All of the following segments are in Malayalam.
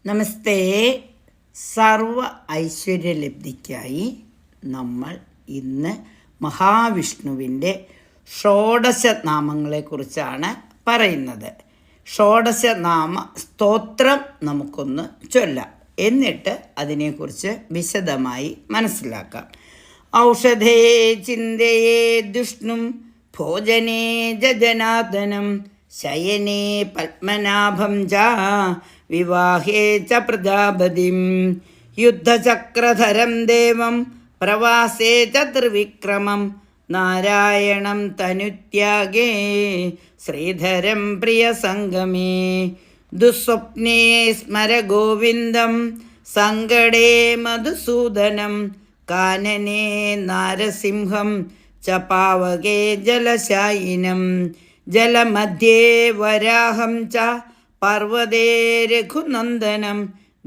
നമസ്തേ. സർവ ഐശ്വര്യലബ്ധിക്കായി നമ്മൾ ഇന്ന് മഹാവിഷ്ണുവിൻ്റെ ഷോഡശ നാമങ്ങളെക്കുറിച്ചാണ് പറയുന്നത്. ഷോഡശനാമ സ്തോത്രം നമുക്കൊന്ന് ചൊല്ലാം, എന്നിട്ട് അതിനെക്കുറിച്ച് വിശദമായി മനസ്സിലാക്കാം. ഔഷധേ ചിന്തയേ ദുഷ്ണും ഭോജനേ ജനാർദ്ദനം ശയനേ പത്മനാഭം ച വിവാഹേ ച പ്രജാപതിം യുദ്ധചക്രധരം ദേവം പ്രവാസേ ച ത്രിവിക്രമം നാരായണം തനുത്യാഗേ ശ്രീധരം പ്രിയസംഗമേ ദുസ്വപ്നേ സ്മര ഗോവിന്ദം സങ്കടേ മധുസൂദനം കാനനേ നാരസിംഹം ച പാവകേ ജലശായിനം ജലമധ്യേ വരാഹം ച പർവ്വതേ രഘുനന്ദനം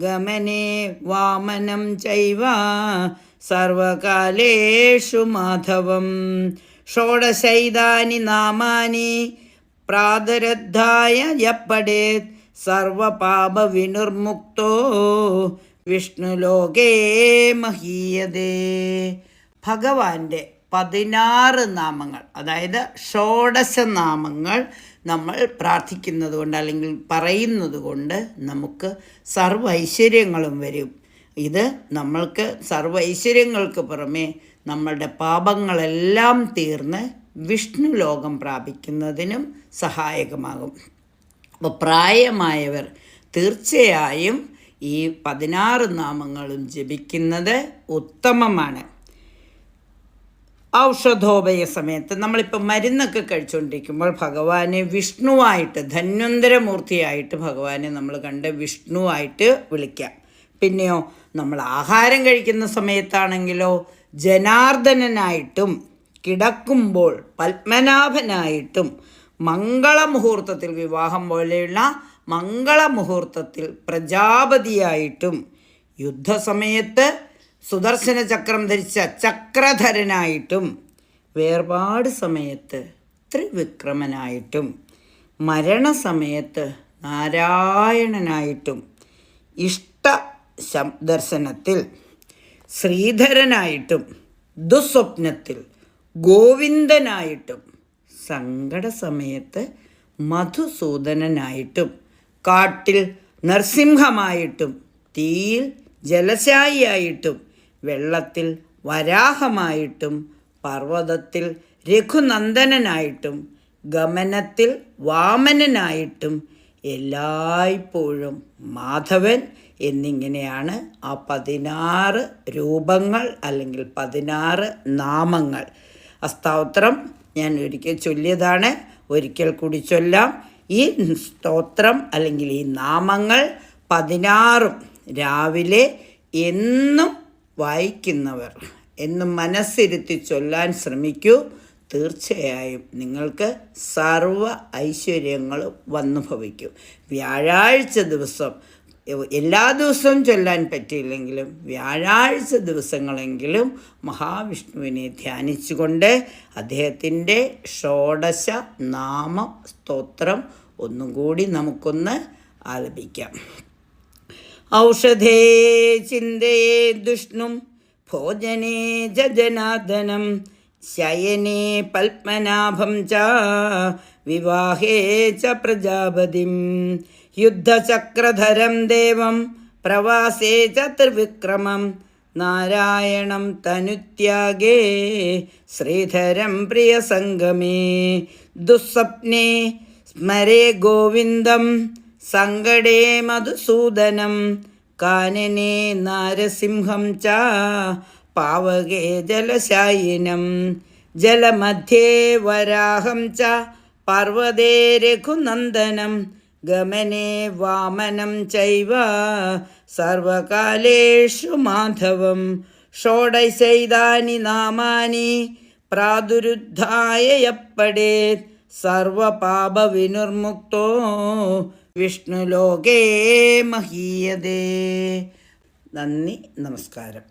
ഗമനേ വാമനം ചൈവ സർവകാലേഷു മാധവം ഷോഡശൈതാനി നാമാനി പ്രാതരദ്ധായ യപ്പടേത് സർവപാപവിനിർമുക്തോ വിഷ്ണുലോകേ മഹീയതേ. ഭഗവാന്റെ 16 നാമങ്ങൾ, അതായത് ഷോഡശ നാമങ്ങൾ നമ്മൾ പ്രാർത്ഥിക്കുന്നത് കൊണ്ട് അല്ലെങ്കിൽ പറയുന്നത് കൊണ്ട് നമുക്ക് സർവ്വ ഐശ്വര്യങ്ങളും വരും. ഇത് നമ്മൾക്ക് സർവ്വ ഐശ്വര്യങ്ങൾക്ക് പുറമെ നമ്മളുടെ പാപങ്ങളെല്ലാം തീർന്ന് വിഷ്ണു ലോകം പ്രാപിക്കുന്നതിനും സഹായകമാകും. അപ്പോൾ പ്രായമായവർ തീർച്ചയായും ഈ 16 നാമങ്ങളും ജപിക്കുന്നത് ഉത്തമമാണ്. ഔഷധോപയ സമയത്ത് നമ്മളിപ്പോൾ മരുന്നൊക്കെ കഴിച്ചുകൊണ്ടിരിക്കുമ്പോൾ ഭഗവാനെ വിഷ്ണുവായിട്ട്, ധന്വന്തരമൂർത്തിയായിട്ട് ഭഗവാനെ നമ്മൾ കണ്ട് വിഷ്ണുവായിട്ട് വിളിക്കാം. പിന്നെയോ നമ്മൾ ആഹാരം കഴിക്കുന്ന സമയത്താണെങ്കിലോ ജനാർദ്ദനനായിട്ടും, കിടക്കുമ്പോൾ പത്മനാഭനായിട്ടും, മംഗളമുഹൂർത്തത്തിൽ വിവാഹം പോലെയുള്ള മംഗളമുഹൂർത്തത്തിൽ പ്രജാപതിയായിട്ടും, യുദ്ധസമയത്ത് സുദർശന ചക്രം ധരിച്ച ചക്രധരനായിട്ടും, വേർപാട് സമയത്ത് ത്രിവിക്രമനായിട്ടും, മരണസമയത്ത് നാരായണനായിട്ടും, ദർശനത്തിൽ ശ്രീധരനായിട്ടും, ദുസ്വപ്നത്തിൽ ഗോവിന്ദനായിട്ടും, സങ്കടസമയത്ത് മധുസൂദനനായിട്ടും, കാട്ടിൽ നരസിംഹമായിട്ടും, തീയിൽ ജലശായിയായിട്ടും, വെള്ളത്തിൽ വരാഹമായിട്ടും, പർവ്വതത്തിൽ രഘുനന്ദനായിട്ടും, ഗമനത്തിൽ വാമനനായിട്ടും, എല്ലായ്പ്പോഴും മാധവൻ എന്നിങ്ങനെയാണ് ആ 16 രൂപങ്ങൾ അല്ലെങ്കിൽ 16 നാമങ്ങൾ. ആ സ്തോത്രം ഞാൻ ഒരിക്കൽ ചൊല്ലിയതാണ്, ഒരിക്കൽ കൂടി ചൊല്ലാം. ഈ സ്തോത്രം അല്ലെങ്കിൽ ഈ നാമങ്ങൾ 16 രാവിലെ എന്നും വായിക്കുന്നവർ എന്നും മനസ്സിരുത്തി ചൊല്ലാൻ ശ്രമിക്കൂ. തീർച്ചയായും നിങ്ങൾക്ക് സർവ്വ ഐശ്വര്യങ്ങളും വന്നു ഭവിക്കും. വ്യാഴാഴ്ച ദിവസം, എല്ലാ ദിവസവും ചൊല്ലാൻ പറ്റിയില്ലെങ്കിലും വ്യാഴാഴ്ച ദിവസങ്ങളെങ്കിലും മഹാവിഷ്ണുവിനെ ധ്യാനിച്ചുകൊണ്ട് അദ്ദേഹത്തിൻ്റെ ഷോഡശ നാമ സ്തോത്രം ഒന്നും കൂടി നമുക്കൊന്ന് ആലപിക്കാം. ഔഷധേ ചിന്തയേ ദുഷ്ണും ഭോജനേ ജനാർദ്ദനം ശയനേ പത്മനാഭം ച വിവാഹേ ച പ്രജാപതിം യുദ്ധചക്രധരം ദേവം പ്രവാസേ ച ത്രിവിക്രമം നാരായണം തനുത്യാഗേ ശ്രീധരം പ്രിയസംഗമേ ദുസ്വപ്നേ സ്മരേ ഗോവിന്ദം സങ്കടേ മധുസൂദനം കാനനേ നാരസിംഹം ച പാവകേ ജലശായിനം ജലമധ്യേ വരാഹം ച പർവ്വതേ രഘുനന്ദനം ഗമനേ വാമനം ചൈവ സർവകാലേഷു മാധവം ഷോഡശൈതാനി നാമാനി പ്രാതുരുദ്ധായ യപ്പടേത് സർവപാപവിനിർമുക്തോ വിഷ്ണുലോകേ മഹീയതേ. നന്ദി, നമസ്കാരം.